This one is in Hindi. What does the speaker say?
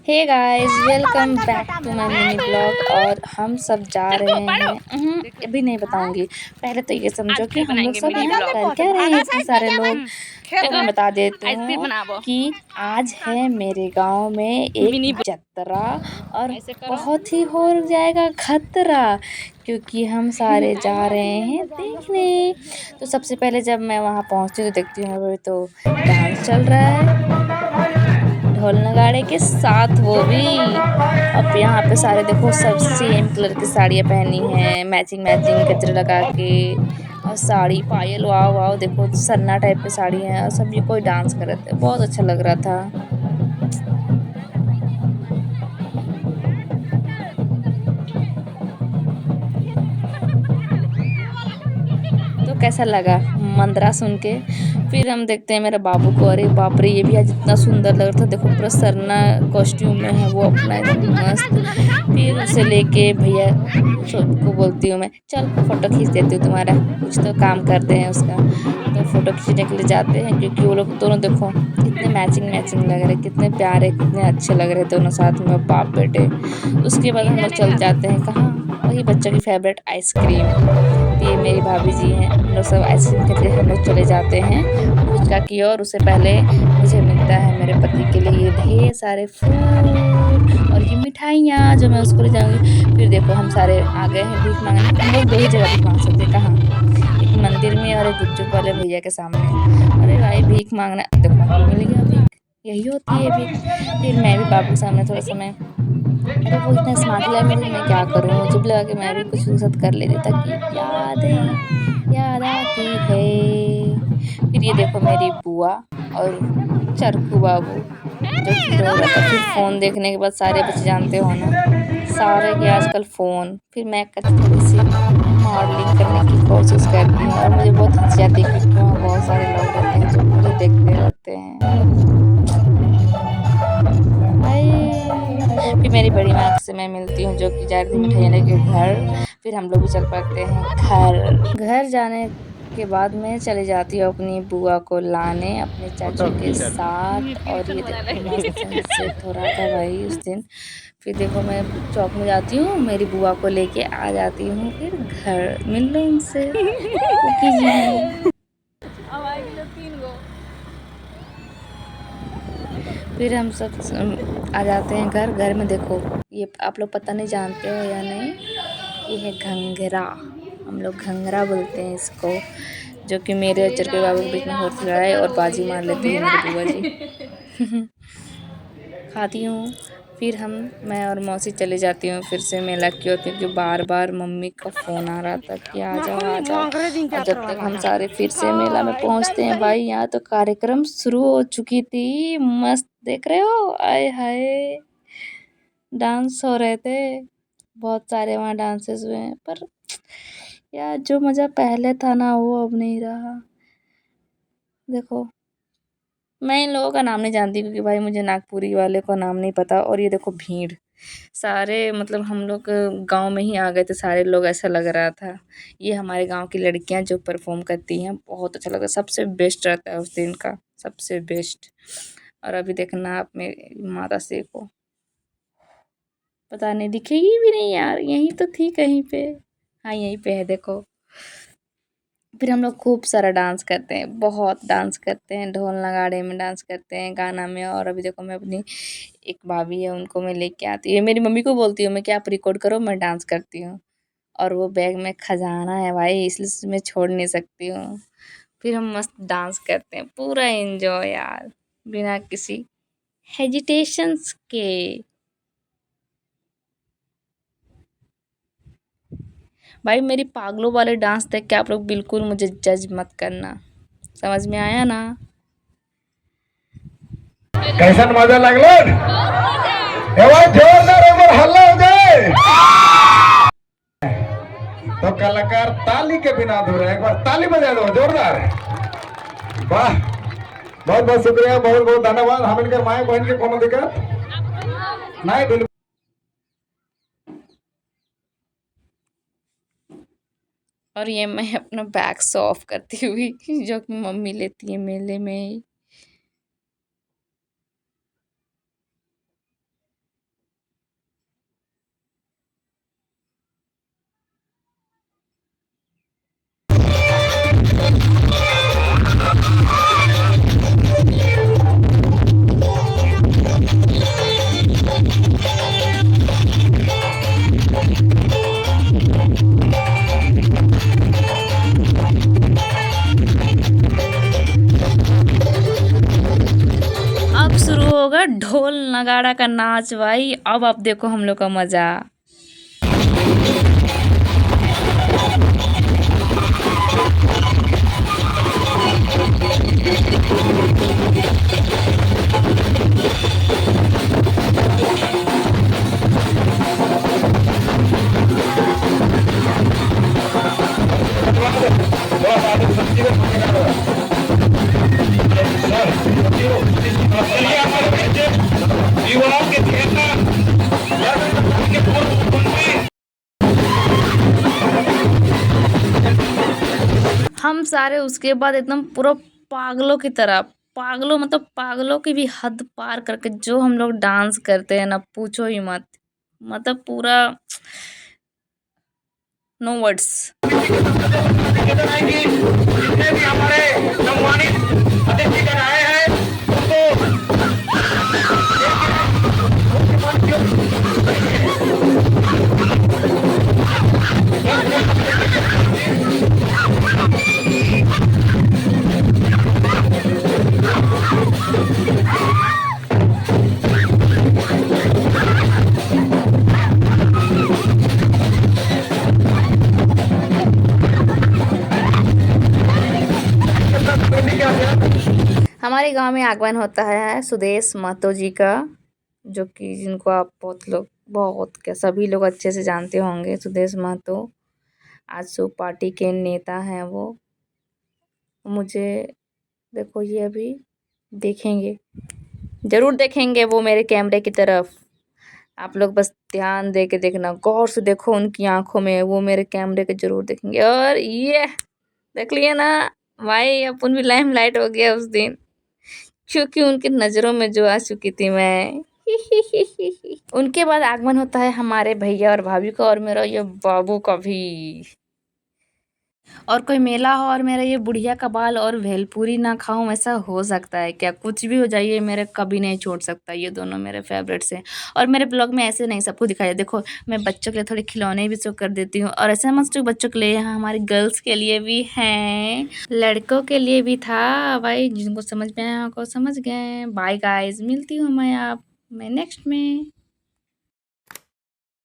Hey guys, welcome back to my mini blog. और हम सब जा रहे हैं अभी नहीं बताऊंगी। पहले तो ये समझो आज कि फिर हम लोग बनाएंगे सब मिनी यहाँ ब्लॉग। कर क्या रहे हैं इतने सारे लोग। तो मैं बता देती आइसक्रीम हूँ बनाबो कि आज है मेरे गांव में मिनी एक जतरा। और ऐसे करो। बहुत ही हो जाएगा खतरा, क्योंकि हम सारे जा रहे हैं देखने। तो सबसे पहले जब मैं वहाँ पहुँचती हूँ तो देखती हूँ अभी तो डांस चल रहा है ढोल नगाड़े के साथ, वो भी। अब यहाँ पे सारे देखो सब सेम कलर की साड़ियाँ पहनी हैं, मैचिंग मैचिंग गजरे लगा के। और साड़ी पायल, वाह वाह, देखो सन्ना टाइप की साड़ी है और सब ये कोई डांस कर रहे थे, बहुत अच्छा लग रहा था। तो कैसा लगा मंत्रा सुन के। फिर हम देखते हैं मेरे बाबू को, अरे बाप रे, ये भी आज इतना सुंदर लग रहा था, देखो पूरा सरना कॉस्ट्यूम में है वो अपना, एकदम मस्त। फिर उसे लेके भैया सबको बोलती हूँ मैं, चल फोटो खींच देती हूँ तुम्हारा, कुछ तो काम करते हैं उसका। तो फोटो खींचने के लिए जाते हैं, क्योंकि वो लोग दोनों देखो कितने मैचिंग मैचिंग लग रहे, कितने प्यारे, कितने अच्छे लग रहे दोनों साथ में बाप बेटे। उसके बाद हम लोग चल जाते हैं कहाँ, वही बच्चों की फेवरेट आइसक्रीम। तो ये मेरी भाभी जी हैं, हम लोग सब आइसक्रीम के लिए हम लोग चले जाते हैं फुचका की ओर। उससे पहले मुझे मिलता है मेरे पति के लिए ये ढेर सारे फूल और ये मिठाइयाँ जो मैं उसको ले जाऊंगी। फिर देखो हम सारे आ गए हैं भीख मांगने। हम लोग दो ही जगह भीख मांग सकते हैं, कहाँ, एक मंदिर में और एक गुपचुप वाले भैया के सामने। अरे भाई भीख मांगना, देखो मिल गया भीख, यही होती है भीख। फिर मैं भी बाबू के सामने थोड़ा समय, अरे वो इतना स्मार्ट लगा मुझे, मैं क्या करूँ, मुझे भी लगा कि मैं भी कुछ उसके साथ कर लेती ताकि यादें याद आती है। फिर ये देखो मेरी बुआ और चरखू बाबू जो कि रो रहा था। फिर फ़ोन देखने के बाद सारे बच्चे जानते हो ना, सारे के आजकल फ़ोन। फिर मैं थोड़ी सी मॉडलिंग करने की कोशिश करती हूँ और मुझे बहुत हंसी आती है, क्योंकि वहाँ बहुत सारे लोग रहते हैं जो मुझे देखते रहते हैं। हाय। फिर मेरी बड़ी माँ से मैं मिलती हूँ, जो कि जा रही थी मिठाइयाँ लेके घर। फिर हम लोग भी चल पड़ते हैं घर। घर जाने के बाद मैं चली जाती हूँ अपनी बुआ को लाने अपने चाचू के साथ। और ये देखो मस्त सनसेट हो रहा था भाई उस दिन। फिर देखो मैं चौक में जाती हूँ, मेरी बुआ को लेके आ जाती हूँ फिर घर, मिल लो उनसे, कुकी जी हैं। फिर हम सब आ जाते हैं घर। घर में देखो ये आप लोग पता नहीं जानते हो या नहीं, ये है घंघरा। हम लोग घंघरा बोलते हैं इसको, जो कि मेरे और चरके बाबू के बीच में होती लड़ाई और बाजी मार लेती है मेरी बुआ जी। खाती हूँ। फिर मैं और मौसी चले जाती हूँ फिर से मेला की ओर, क्योंकि बार बार मम्मी का फ़ोन आ रहा था कि आ जाओ आ जाओ। और जब तक हम सारे फिर से मेला में पहुँचते हैं भाई, यहाँ तो कार्यक्रम शुरू हो चुकी थी, मस्त देख रहे हो, आय हाय डांस हो रहे थे, बहुत सारे वहाँ डांसेस हुए हैं। पर यार जो मज़ा पहले था ना वो अब नहीं रहा। देखो मैं इन लोगों का नाम नहीं जानती, क्योंकि भाई मुझे नागपुरी वाले का नाम नहीं पता। और ये देखो भीड़, सारे मतलब हम लोग गांव में ही आ गए थे सारे लोग, ऐसा लग रहा था। ये हमारे गांव की लड़कियां जो परफॉर्म करती हैं, बहुत अच्छा लगता है, सबसे बेस्ट रहता है उस दिन का, सबसे बेस्ट। और अभी देखना आप मेरी माता श्री को, पता नहीं दिखेगी भी नहीं यार, यहीं तो थी कहीं पे। हाँ यहीं पे है देखो। फिर हम लोग खूब सारा डांस करते हैं, बहुत डांस करते हैं, ढोल नगाड़े में डांस करते हैं, गाना में। और अभी देखो मैं अपनी एक भाभी है उनको मैं लेके आती हूँ, मेरी मम्मी को बोलती हूँ मैं कि आप रिकॉर्ड करो, मैं डांस करती हूँ। और वो बैग में खजाना है भाई, इसलिए मैं छोड़ नहीं सकती हूँ। फिर हम मस्त डांस करते हैं, पूरा एंजॉय यार, बिना किसी हेजिटेशंस के। भाई मेरी पागलों वाले डांस देख के आप लोग बिल्कुल मुझे जज मत करना, समझ में आया ना। कैसन मजा लागलो एवं जोरदार एक बार हल्ला हो जाए तो कलाकार ताली के बिना अधूरा, एक बार ताली बजा दो जोरदार। वाह, बहुत बहुत शुक्रिया, बहुत बहुत धन्यवाद। हम इनके माए बहन के कोनो दिक्कत नहीं, बिल्कुल। और ये मैं अपना बैग शो ऑफ करती हुई, जो कि मम्मी लेती है मेले में ही। नगाड़ा का नाच भाई। अब आप देखो हम लोग का मजा। हम सारे उसके बाद एकदम पूरा पागलों की तरह, पागलों मतलब पागलों की भी हद पार करके जो हम लोग डांस करते हैं ना, पूछो ही मत। मतलब पूरा नो वर्ड्स। जितने भी हमारे सम्मानित अतिथिगण आए हैं हमारे गांव में आगमन होता है सुदेश महतो जी का, जो कि जिनको आप बहुत क्या सभी लोग अच्छे से जानते होंगे। सुदेश महतो आजसू पार्टी के नेता हैं वो। मुझे देखो ये अभी देखेंगे, ज़रूर देखेंगे वो मेरे कैमरे की तरफ। आप लोग बस ध्यान दे के देखना, गौर से देखो उनकी आंखों में, वो मेरे कैमरे के ज़रूर देखेंगे। और ये देख लिए ना भाई, अपन भी लाइमलाइट हो गया उस दिन, क्योंकि उनकी नज़रों में जो आ चुकी थी मैं। उनके बाद आगमन होता है हमारे भैया और भाभी का, और मेरा ये बाबू का भी। और कोई मेला हो और मेरा ये बुढ़िया का बाल और भेलपूरी ना खाऊं, ऐसा हो सकता है क्या? कुछ भी हो जाए, ये मेरे कभी नहीं छोड़ सकता। ये दोनों मेरे फेवरेट्स हैं। और मेरे ब्लॉग में ऐसे नहीं सबको दिखाया। देखो मैं बच्चों के लिए थोड़े खिलौने भी शो कर देती हूँ, और ऐसे मस्त बच्चों के लिए यहाँ हमारी गर्ल्स के लिए भी हैं, लड़कों के लिए भी था भाई। जिनको समझ में आया को समझ गए। बाय गाइज, मिलती हूँ मैं नेक्स्ट में।